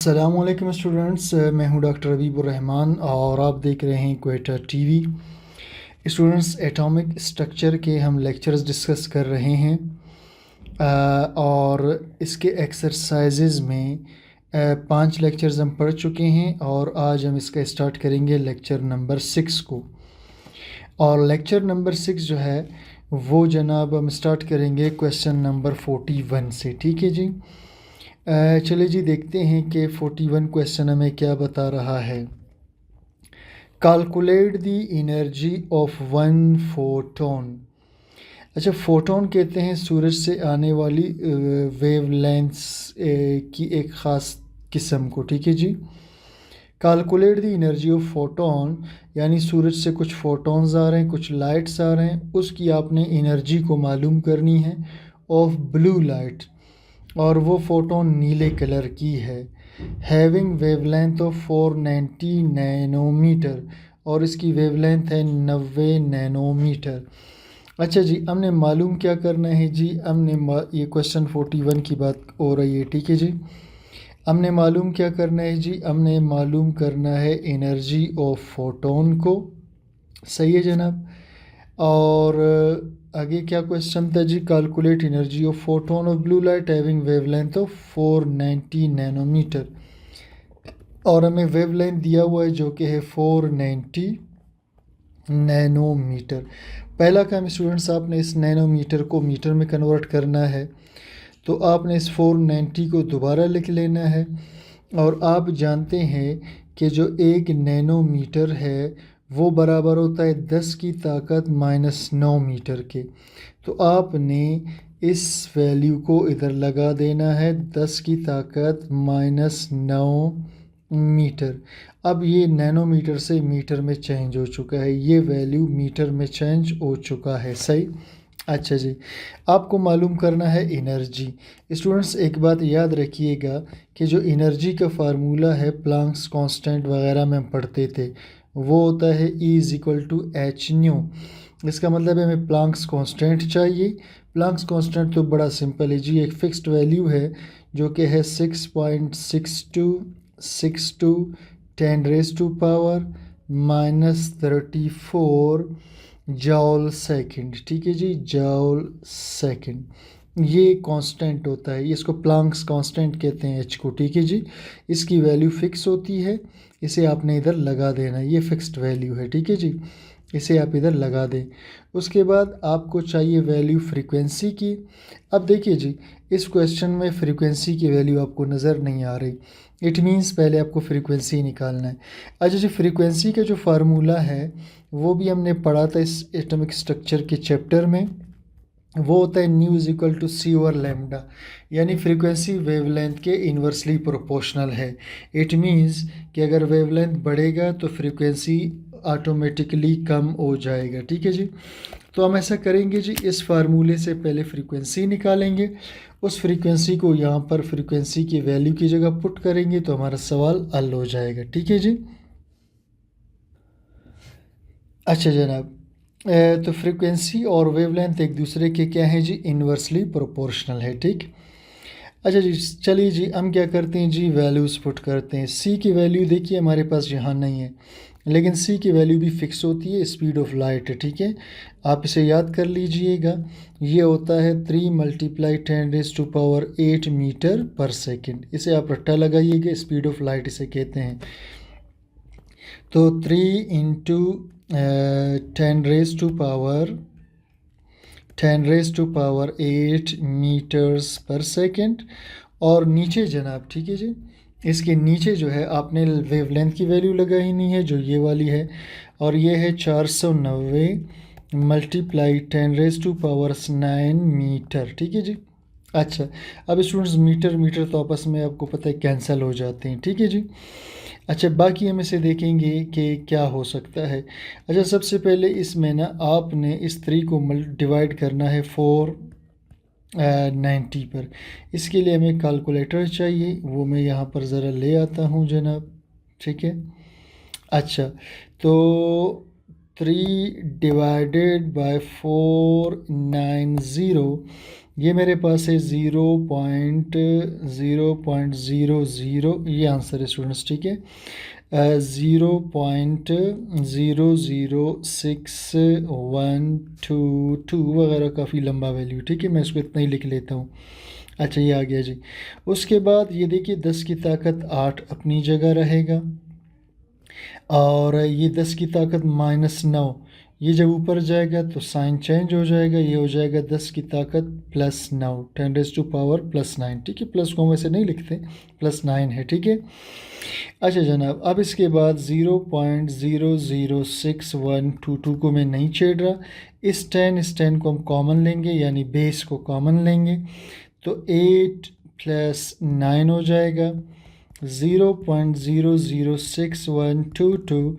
अस्सलामुअलैकुम स्टूडेंट्स, मैं हूं डॉक्टर अबीबुर रहमान और आप देख रहे हैं Quetta TV. Students, atomic structure के हम लेक्चर्स डिस्कस कर रहे हैं और इसके एक्सरसाइजेज में 5 लेक्चर्स हम पढ़ चुके हैं और आज हम इसका स्टार्ट करेंगे लेक्चर नंबर 6 को। और लेक्चर नंबर 6 जो है वो जनाब हम स्टार्ट करेंगे क्वेश्चन नंबर 41 से। ठीक है जी। चलिए जी, देखते हैं कि 41 क्वेश्चन हमें क्या बता रहा है। Calculate the energy of one photon. अच्छा, फोटोन कहते हैं सूरज से आने वाली वेवलेंथ्स की एक ख़ास किस्म को। ठीक है जी। Calculate the energy of photon यानी सूरज से कुछ फोटोन्स आ रहे हैं, कुछ लाइट्स आ रहे हैं, उसकी आपने एनर्जी को मालूम करनी है ऑफ ब्लू लाइट, और वो फ़ोटोन नीले कलर की है। हैविंग वेवलेंथ ऑफ 490 नैनोमीटर, और इसकी वेवलेंथ है 90 नैनोमीटर। अच्छा जी, हमने मालूम क्या करना है जी, ये क्वेश्चन 41 की बात हो रही है। ठीक है जी। हमने मालूम क्या करना है जी, हमने मालूम करना है एनर्जी ऑफ फोटोन को। सही है जनाब। और आगे क्या क्वेश्चन था जी, calculate energy of photon of blue light having wavelength of 490 nanometre, और हमें वेवलेंथ दिया हुआ है जो कि है 490 नैनोमीटर। पहला काम स्टूडेंट्स, आपने इस नैनोमीटर को मीटर में कन्वर्ट करना है, तो आपने इस 490 को दोबारा लिख लेना है। और आप जानते हैं कि जो एक नैनोमीटर है वो बराबर होता है 10 की ताकत -9 मीटर के। तो आपने इस वैल्यू को इधर लगा देना है, 10 की ताकत -9 मीटर। अब ये नैनोमीटर से मीटर में चेंज हो चुका है, ये वैल्यू मीटर में चेंज हो चुका है। सही। अच्छा जी, आपको मालूम करना है एनर्जी। स्टूडेंट्स, एक बात याद रखिएगा कि जो एनर्जी का फार्मूला है प्लांक्स कांस्टेंट वगैरह में हम पढ़ते थे, वो होता है E=H²। इसका मतलब है हमें प्लांक्स कांस्टेंट चाहिए। प्लांक्स कांस्टेंट तो बड़ा सिंपल है जी, एक फ़िक्स्ड वैल्यू है जो कि है 6.6262 10⁻⁻34 जॉल सेकंड। ठीक है जी, जॉल सेकंड ये कांस्टेंट होता है, इसको प्लांक्स कांस्टेंट कहते हैं एच को। ठीक है जी। इसकी वैल्यू फ़िक्स होती है, इसे आपने इधर लगा देना, ये फ़िक्स्ड वैल्यू है। ठीक है जी, इसे आप इधर लगा दें। उसके बाद आपको चाहिए वैल्यू फ्रीक्वेंसी की। अब देखिए जी, इस क्वेश्चन में फ्रीक्वेंसी की वैल्यू आपको नज़र नहीं आ रही, इट मीन्स पहले आपको फ्रीक्वेंसी निकालना है। अच्छा जी, फ्रीक्वेंसी का जो फार्मूला है वो भी हमने पढ़ा था इस एटॉमिक स्ट्रक्चर के चैप्टर में, वो होता है μ=c/λ, यानी फ्रीक्वेंसी वेवलेंथ के इन्वर्सली प्रोपोर्शनल है। इट मीन्स कि अगर वेवलेंथ बढ़ेगा तो फ्रीक्वेंसी ऑटोमेटिकली कम हो जाएगा। ठीक है जी। तो हम ऐसा करेंगे जी, इस फार्मूले से पहले फ्रीक्वेंसी निकालेंगे, उस फ्रीक्वेंसी को यहाँ पर फ्रीक्वेंसी की वैल्यू की जगह पुट करेंगे तो हमारा सवाल हल हो जाएगा। ठीक है जी। अच्छा जनाब, तो फ्रीक्वेंसी और वेवलेंथ एक दूसरे के क्या हैं जी, इन्वर्सली प्रोपोर्शनल है। ठीक। अच्छा जी, चलिए जी, हम क्या करते हैं जी, वैल्यूज़ पुट करते हैं। सी की वैल्यू देखिए हमारे पास यहाँ नहीं है, लेकिन सी की वैल्यू भी फिक्स होती है, स्पीड ऑफ लाइट है। ठीक है, आप इसे याद कर लीजिएगा, ये होता है 3 × 10⁸ मीटर पर सेकेंड। इसे आप रट्टा लगाइएगा, स्पीड ऑफ लाइट इसे कहते हैं। तो 3 × 10⁸ मीटर्स पर सेकेंड। और नीचे जनाब, ठीक है जी, इसके नीचे जो है आपने वेवलेंथ की वैल्यू लगानी है जो ये वाली है, और ये है 490 × 10⁻⁹ मीटर। ठीक है जी। अच्छा, अब स्टूडेंट्स मीटर मीटर तो आपस में आपको पता है कैंसिल हो जाते हैं। ठीक है जी। अच्छा, बाकी हम इसे देखेंगे कि क्या हो सकता है। अच्छा, सबसे पहले इसमें ना आपने इस 3 को डिवाइड करना है 490 पर। इसके लिए हमें कैलकुलेटर चाहिए, वो मैं यहाँ पर ज़रा ले आता हूँ जनाब। ठीक है। अच्छा, तो 3 ÷ 490 ये मेरे पास है 0.000, ये आंसर है स्टूडेंट्स, ठीक है। 0.00612 वगैरह, काफ़ी लंबा वैल्यू, ठीक है, मैं इसको इतना ही लिख लेता हूँ। अच्छा, ये आ गया जी। उसके बाद ये देखिए 10 की ताकत 8 अपनी जगह रहेगा, और ये 10 की ताकत -9, ये जब ऊपर जाएगा तो साइन चेंज हो जाएगा, ये हो जाएगा 10 की ताकत +9, 10⁻⁻9, ठीक है, प्लस को हम वैसे नहीं लिखते, +9 है, ठीक है। अच्छा जनाब, अब इसके बाद 0.00612 को मैं नहीं छेड़ रहा, इस 10 को हम कॉमन लेंगे, यानी बेस को कॉमन लेंगे, तो 8 + 9 हो जाएगा 0.00612।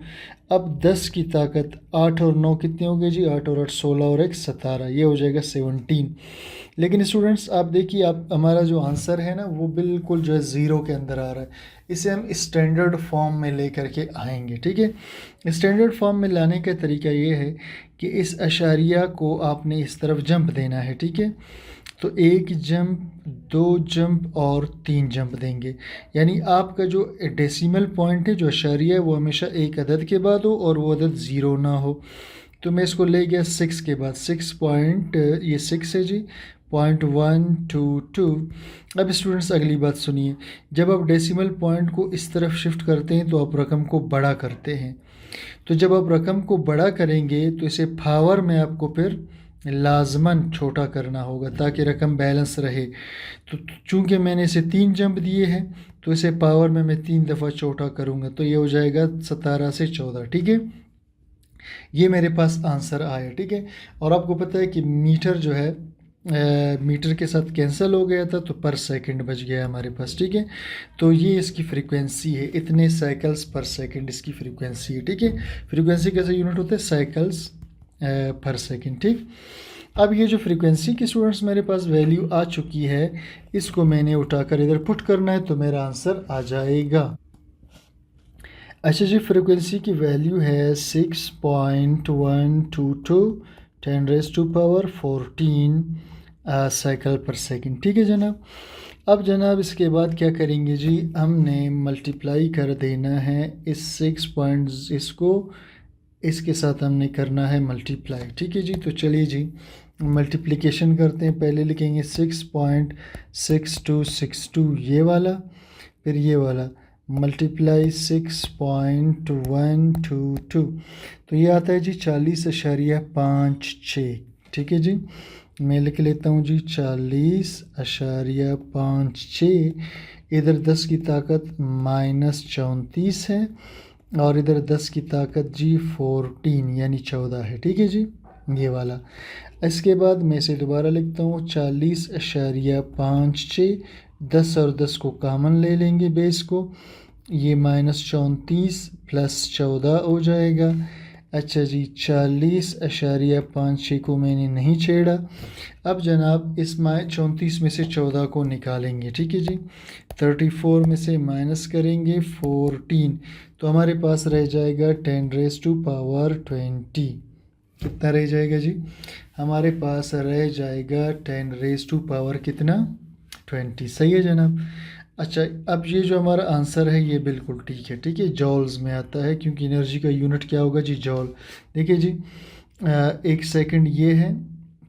अब 10 की ताकत 8 और 9 कितने हो गए जी? 8 और 8 16 और 1 17, ये हो जाएगा 17। लेकिन स्टूडेंट्स आप देखिए, आप हमारा जो आंसर है ना वो बिल्कुल जो है ज़ीरो के अंदर आ रहा है। इसे हम स्टैंडर्ड फॉर्म में लेकर के आएंगे, ठीक है। स्टैंडर्ड फॉर्म में लाने का तरीका ये है कि इस अशारिया को आपने इस तरफ जंप देना है, ठीक है। तो 1 जंप, 2 जंप और 3 जंप देंगे, यानी आपका जो डेसिमल पॉइंट है, जो अशारिया है, वो हमेशा एक अदद के बाद हो और वो अदद ज़ीरो ना हो। तो मैं इसको ले गया 6 के बाद, 6 पॉइंट, ये 6 है जी, 0.122। अब स्टूडेंट्स अगली बात सुनिए, जब आप डेसिमल पॉइंट को इस तरफ शिफ्ट करते हैं तो आप रकम को बड़ा करते हैं। तो जब आप रकम को बड़ा करेंगे तो इसे पावर में आपको फिर लाजमन छोटा करना होगा ताकि रकम बैलेंस रहे। तो चूंकि मैंने इसे 3 जंप दिए हैं तो इसे पावर में मैं 3 दफ़ा छोटा करूँगा, तो ये हो जाएगा 17 से 14, ठीक है। ये मेरे पास आंसर आया, ठीक है। और आपको पता है कि मीटर जो है मीटर के साथ कैंसिल हो गया था, तो पर सेकंड बच गया हमारे पास, ठीक है। तो ये इसकी फ्रीक्वेंसी है, इतने साइकिल्स पर सेकंड इसकी फ्रीक्वेंसी है, ठीक है। फ्रीक्वेंसी कैसे यूनिट होता है? साइकिल्स पर सेकंड, ठीक। अब ये जो फ्रीक्वेंसी की स्टूडेंट्स मेरे पास वैल्यू आ चुकी है, इसको मैंने उठाकर इधर पुट करना है, तो मेरा आंसर आ जाएगा। अच्छा जी, फ्रीक्वेंसी की वैल्यू है 6.122 10⁻14 साइकिल पर सेकंड, ठीक है जनाब। अब जनाब इसके बाद क्या करेंगे जी, हमने मल्टीप्लाई कर देना है इस 6 पॉइंट, इसको इसके साथ हमने करना है मल्टीप्लाई, ठीक है जी। तो चलिए जी मल्टीप्लिकेशन करते हैं। पहले लिखेंगे 6.6262 ये वाला, फिर ये वाला मल्टीप्लाई 6.122, तो ये आता है जी 40.56, ठीक है जी। मैं लिख लेता हूँ जी 40.56। इधर 10 की ताकत -34 है और इधर 10 की ताकत जी 14 यानी 14 है, ठीक है जी, ये वाला। इसके बाद मैं इसे दोबारा लिखता हूँ 40.56, 10 और 10 को कॉमन ले लेंगे बेस को, ये -34 + 14 हो जाएगा। अच्छा जी, 40.56 को मैंने नहीं छेड़ा। अब जनाब इस 34 में से 14 को निकालेंगे, ठीक है जी। 34 में से माइनस करेंगे 14, तो हमारे पास रह जाएगा 10⁻20। कितना रह जाएगा जी? हमारे पास रह जाएगा 10⁻, कितना? 20। सही है जनाब। अच्छा, अब ये जो हमारा आंसर है ये बिल्कुल ठीक है, ठीक है, जॉल्स में आता है क्योंकि एनर्जी का यूनिट क्या होगा जी? जॉल। देखिए जी, 1 सेकंड ये है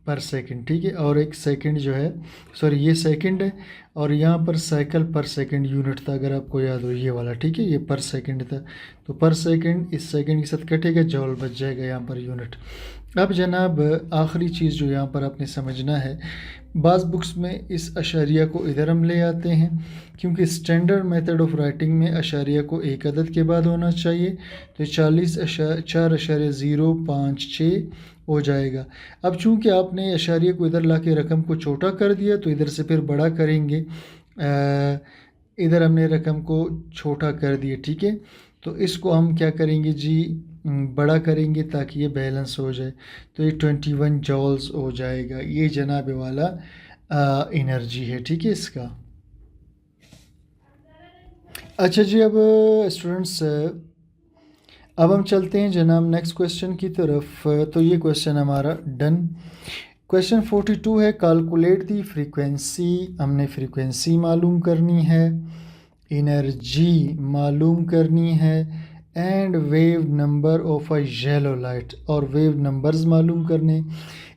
पर सेकंड, ठीक है, और 1 सेकंड जो है, सॉरी ये सेकंड है, और यहाँ पर साइकिल पर सेकंड यूनिट था, अगर आपको याद हो ये वाला, ठीक है, ये पर सेकंड था, तो पर सेकंड इस सेकंड के साथ कटेगा, जॉल बच जाएगा यहाँ पर यूनिट। अब जनाब आखिरी चीज़ जो यहाँ पर आपने समझना है, बाज़ बुक्स में इस अशारिया को इधर हम ले आते हैं क्योंकि स्टैंडर्ड मेथड ऑफ राइटिंग में अशारिया को एक अदद के बाद होना चाहिए, तो 40.456 हो जाएगा। अब चूंकि आपने अशारिया को इधर ला के रकम को छोटा कर दिया, तो इधर से फिर बड़ा करेंगे, इधर हमने रकम को छोटा कर दिया, ठीक है, तो इसको हम क्या करेंगे जी, बड़ा करेंगे ताकि ये बैलेंस हो जाए, तो ये 21 जॉल्स हो जाएगा, ये जनाब वाला एनर्जी है, ठीक है इसका। अच्छा जी, अब स्टूडेंट्स अब हम चलते हैं जनाब नेक्स्ट क्वेश्चन की तरफ। तो ये क्वेश्चन हमारा डन। क्वेश्चन 42 है कैलकुलेट दी फ्रीक्वेंसी। हमने फ्रीक्वेंसी मालूम करनी है, एनर्जी मालूम करनी है and wave number of a yellow light, और वेव नंबर्स मालूम करने।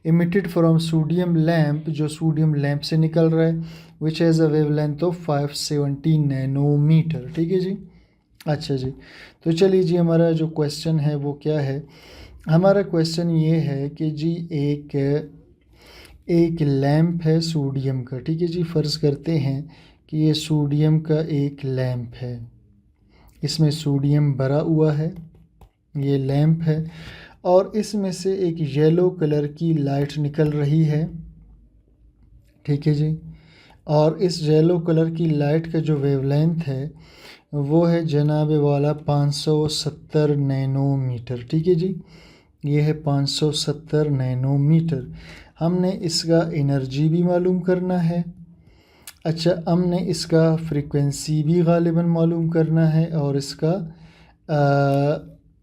इमिटेड फ्रॉम सोडियम लैम्प, जो सोडियम लैम्प से निकल रहा है, which has a wavelength of 570 nanometer. ठीक है जी। अच्छा जी, तो चलिए जी, हमारा जो क्वेश्चन है वो क्या है। हमारा क्वेश्चन ये है कि जी एक लैम्प है सोडियम का। ठीक है जी, फ़र्ज़ करते हैं कि ये सोडियम का एक लैम्प है, इसमें सोडियम भरा हुआ है, ये लैम्प है, और इसमें से एक येलो कलर की लाइट निकल रही है। ठीक है जी, और इस येलो कलर की लाइट का जो वेवलेंथ है वो है जनाब वाला 570 नैनोमीटर। ठीक है जी, ये है 570 नैनोमीटर। हमने इसका एनर्जी भी मालूम करना है। अच्छा, हमने इसका फ्रीक्वेंसी भी गालिबन मालूम करना है, और इसका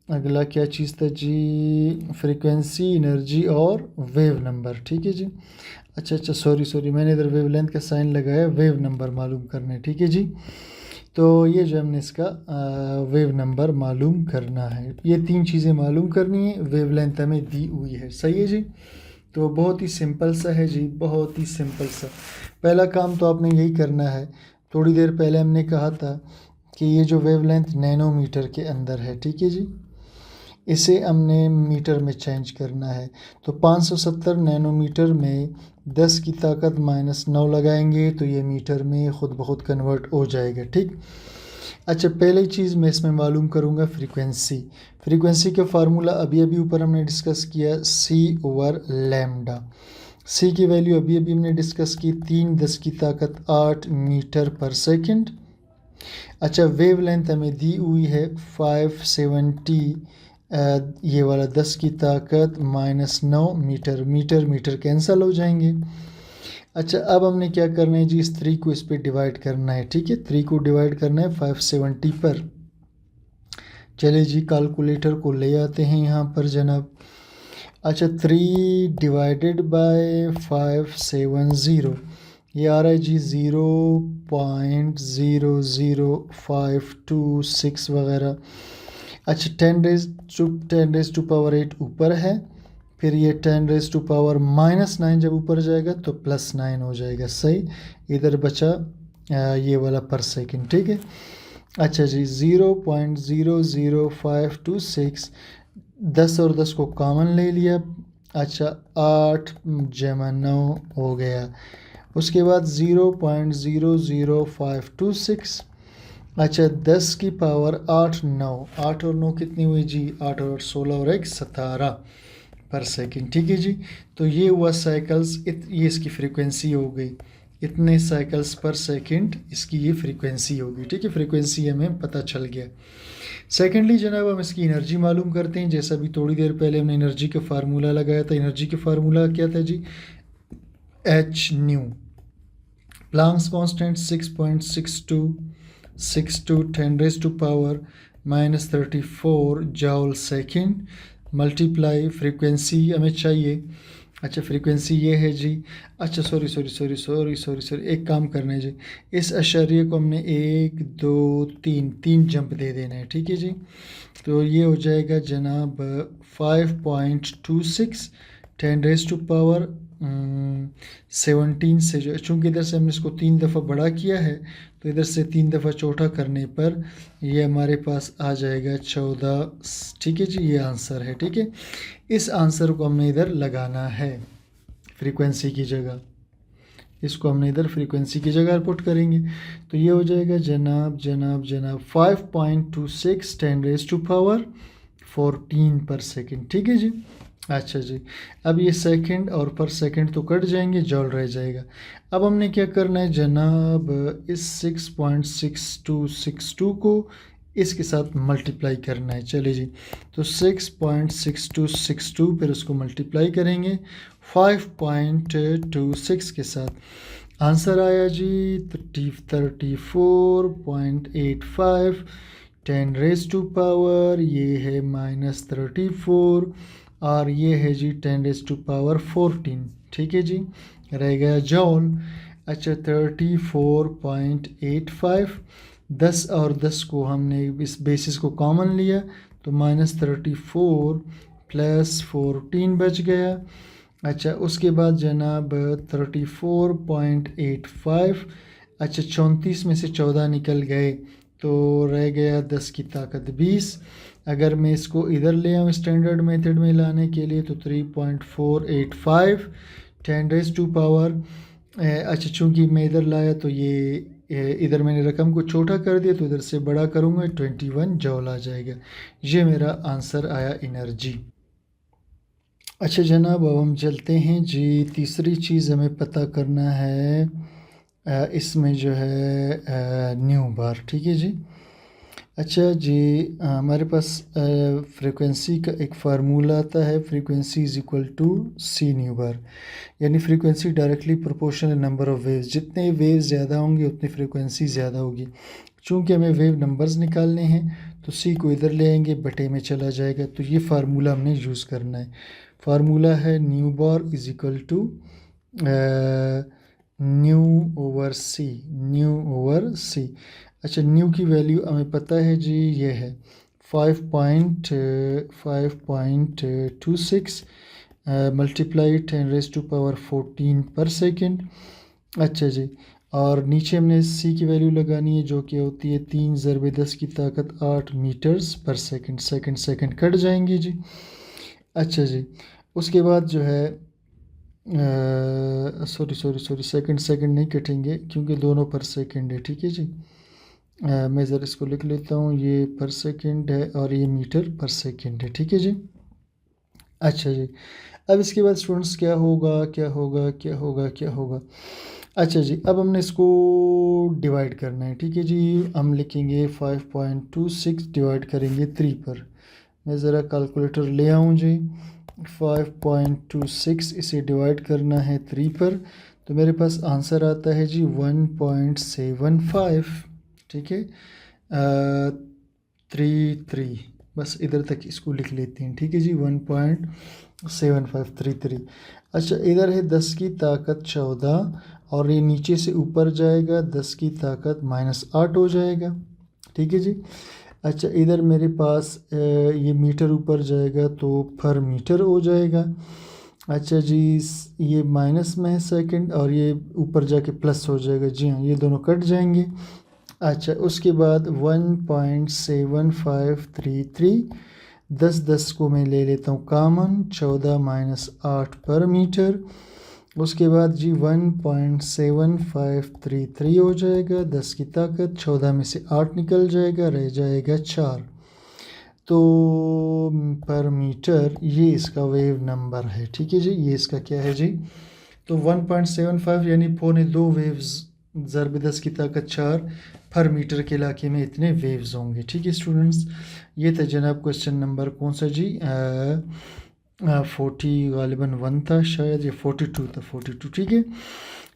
अगला क्या चीज़ था जी, फ्रीक्वेंसी, एनर्जी और वेव नंबर। ठीक है जी। अच्छा, सॉरी, मैंने इधर वेवलेंथ का साइन लगाया, वेव नंबर मालूम करना है। ठीक है जी, तो ये जो हमने इसका वेव नंबर मालूम करना है, ये 3 चीज़ें मालूम करनी है, वेवलेंथ हमें दी हुई है। सही है जी, तो बहुत ही सिंपल सा है जी, बहुत ही सिंपल सा। पहला काम तो आपने यही करना है, थोड़ी देर पहले हमने कहा था कि ये जो वेवलेंथ नैनोमीटर के अंदर है, ठीक है जी, इसे हमने मीटर में चेंज करना है। तो 570 नैनोमीटर में 10 की ताकत -9 लगाएंगे तो ये मीटर में ख़ुद ब खुद कन्वर्ट हो जाएगा। ठीक। अच्छा, पहली चीज़ मैं इसमें मालूम करूँगा फ्रीक्वेंसी। फ्रीक्वेंसी का फार्मूला अभी अभी ऊपर हमने डिस्कस किया, C/लैम्डा। C की वैल्यू अभी अभी हमने डिस्कस की, 3×10⁸ मीटर पर सेकंड। अच्छा, वेव लेंथ हमें दी हुई है 570, ये वाला 10 की ताकत -9 मीटर, मीटर कैंसिल हो जाएंगे। अच्छा, अब हमने क्या करना है जी, इस 3 को इस पर डिवाइड करना है। ठीक है, 3 को डिवाइड करना है 570 पर। चलिए जी, कैलकुलेटर को ले आते हैं यहाँ पर जनाब। अच्छा, 3 डिवाइडेड बाय 570, ये आ रहा है जी 0.00526 वगैरह। अच्छा, 10 टू पावर 8 ऊपर है, फिर ये 10 टू पावर -9 जब ऊपर जाएगा तो +9 हो जाएगा। सही, इधर बचा ये वाला पर सेकंड। ठीक है। अच्छा जी, 0.00526, 10 और 10 को कॉमन ले लिया। अच्छा, 8×9 हो गया। उसके बाद 0.00526, अच्छा 10 की पावर 8, 9, 8 और 9 कितनी हुई जी, 8 और 16 और 1 17 पर सेकंड। ठीक है जी, तो ये हुआ साइकिल्स, ये इसकी फ्रीक्वेंसी हो गई, इतने साइकिल्स पर सेकंड इसकी ये फ्रीक्वेंसी होगी। ठीक है, फ्रीक्वेंसी हमें पता चल गया। सेकेंडली जनाब, हम इसकी एनर्जी मालूम करते हैं। जैसा भी थोड़ी देर पहले हमने एनर्जी का फार्मूला लगाया था, एनर्जी का फार्मूला क्या था जी, H nu, Planck's constant 6.62 10 to power -34 joule second, multiply frequency हमें चाहिए। अच्छा, फ्रीक्वेंसी ये है जी। अच्छा, सॉरी, एक काम करना है जी, इस अशर्य को हमने 1 2 3 जंप दे देना है। ठीक है जी, तो ये हो जाएगा जनाब 5.26 10 टू पावर 17 से, जो चूँकि इधर से हमने इसको 3 दफ़ा बड़ा किया है तो इधर से 3 दफ़ा चौथा करने पर ये हमारे पास आ जाएगा 14। ठीक है जी, ये आंसर है। ठीक है, इस आंसर को हमने इधर लगाना है फ्रीक्वेंसी की जगह, इसको हमने इधर फ्रीक्वेंसी की जगह पुट करेंगे तो ये हो जाएगा जनाब 5.26 10 टू पावर 14 पर सेकंड। ठीक है जी। अच्छा जी, अब ये सेकंड और पर सेकंड तो कट जाएंगे, जॉल रह जाएगा। अब हमने क्या करना है जनाब, इस 6.6262 को इसके साथ मल्टीप्लाई करना है। चलिए जी, तो 6.6262 फिर उसको मल्टीप्लाई करेंगे 5.26 के साथ, आंसर आया जी 34.85 10 टू पावर, ये है -34 और ये है जी 10 टू पावर 14। ठीक है जी, रह गया जॉल। अच्छा 34.85, 10 और 10 को हमने इस बेसिस को कॉमन लिया तो -34 प्लस 14 बच गया। अच्छा उसके बाद जनाब 34.85, अच्छा 34 में से 14 निकल गए तो रह गया 10 की ताकत 20। अगर मैं इसको इधर ले आऊँ स्टैंडर्ड मेथड में लाने के लिए तो 3.485 10⁻²। अच्छा चूँकि मैं इधर लाया तो ये इधर मैंने रकम को छोटा कर दिया तो इधर से बड़ा करूँगा 21 जॉल आ जाएगा। ये मेरा आंसर आया एनर्जी। अच्छा जनाब अब हम चलते हैं जी, तीसरी चीज़ हमें पता करना है इसमें जो है न्यू बार, ठीक है जी। अच्छा जी हमारे पास फ्रीक्वेंसी का एक फार्मूला आता है, frequency is equal to c nu bar, यानी frequency directly proportional number of waves, जितने वेव्स ज़्यादा होंगे उतनी फ्रीक्वेंसी ज़्यादा होगी। चूँकि हमें वेव नंबर्स निकालने हैं तो सी को इधर ले आएंगे बटे में चला जाएगा, तो ये फार्मूला हमने यूज़ करना है। फार्मूला है nu bar is equal to nu over c, nu over c. अच्छा न्यू की वैल्यू हमें पता है जी, ये है 5.26 मल्टीप्लाई 10⁻14 पर सेकेंड। अच्छा जी, और नीचे हमने सी की वैल्यू लगानी है जो कि होती है 3 ज़रबे 10 की ताकत 8 मीटर्स पर सेकेंड। सेकेंड कट जाएंगे जी। अच्छा जी उसके बाद जो है सॉरी सेकंड नहीं कटेंगे क्योंकि दोनों पर सेकंड है, ठीक है जी। मैं ज़रा इसको लिख लेता हूँ, ये पर सेकंड है और ये मीटर पर सेकंड है, ठीक है जी। अच्छा जी अब इसके बाद स्टूडेंट्स क्या होगा क्या होगा क्या होगा क्या होगा। अच्छा जी अब हमने इसको डिवाइड करना है, ठीक है जी। हम लिखेंगे 5.26 डिवाइड करेंगे 3 पर। मैं ज़रा कैलकुलेटर ले आऊँ जी। 5.26 इसे डिवाइड करना है 3 पर तो मेरे पास आंसर आता है जी 1.75, ठीक है 33, बस इधर तक इसको लिख लेते हैं, ठीक है जी 1.7533। अच्छा इधर है 10 की ताकत 14 और ये नीचे से ऊपर जाएगा 10 की ताकत -8 हो जाएगा, ठीक है जी। अच्छा इधर मेरे पास ये मीटर ऊपर जाएगा तो पर मीटर हो जाएगा। अच्छा जी ये माइनस में है सेकंड और ये ऊपर जाके प्लस हो जाएगा, जी हाँ ये दोनों कट जाएंगे। अच्छा उसके बाद 1.7533, 10 को मैं ले लेता हूँ कामन, 14 -8 पर मीटर। उसके बाद जी 1.7533 हो जाएगा, 10 की ताकत 14 में से 8 निकल जाएगा, रह जाएगा 4 तो पर मीटर। ये इसका वेव नंबर है, ठीक है जी। ये इसका क्या है जी, तो 1.75 यानी 2.25 वेव्स ज़रब 10 की ताकत 4 पर मीटर के इलाके में इतने वेव्स होंगे, ठीक है स्टूडेंट्स। ये था जनाब क्वेश्चन नंबर कौन सा जी 40 गालिबन 1 था शायद, या 42 था, 42, ठीक है।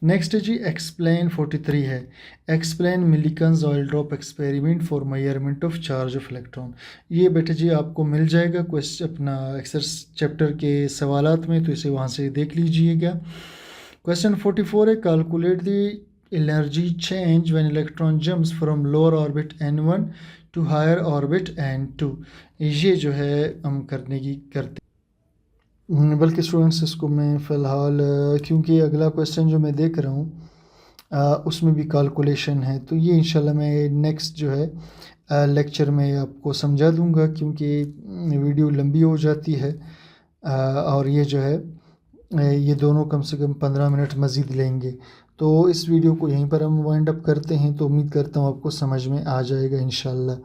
नेक्स्ट जी एक्सप्लेन 43 है, explain Millikan's oil drop experiment for measurement of charge of electron. ये बेटे जी आपको मिल जाएगा क्वेश्चन अपना एक्सरसाइज चैप्टर के सवालात में, तो इसे वहाँ से देख लीजिएगा। क्वेश्चन 44 है, calculate the energy change when electron jumps from lower orbit n1 to higher orbit n2। ये जो है हम करते बल्कि स्टूडेंट्स इसको मैं फ़िलहाल क्योंकि अगला क्वेश्चन जो मैं देख रहा हूँ उसमें भी कैलकुलेशन है, तो ये इंशाल्लाह मैं नेक्स्ट जो है लेक्चर में आपको समझा दूंगा क्योंकि वीडियो लंबी हो जाती है और ये जो है ये दोनों कम से कम 15 मिनट मज़ीद लेंगे। तो इस वीडियो को यहीं पर हम वाइंड अप करते हैं, तो उम्मीद करता हूँ आपको समझ में आ जाएगा इंशाल्लाह।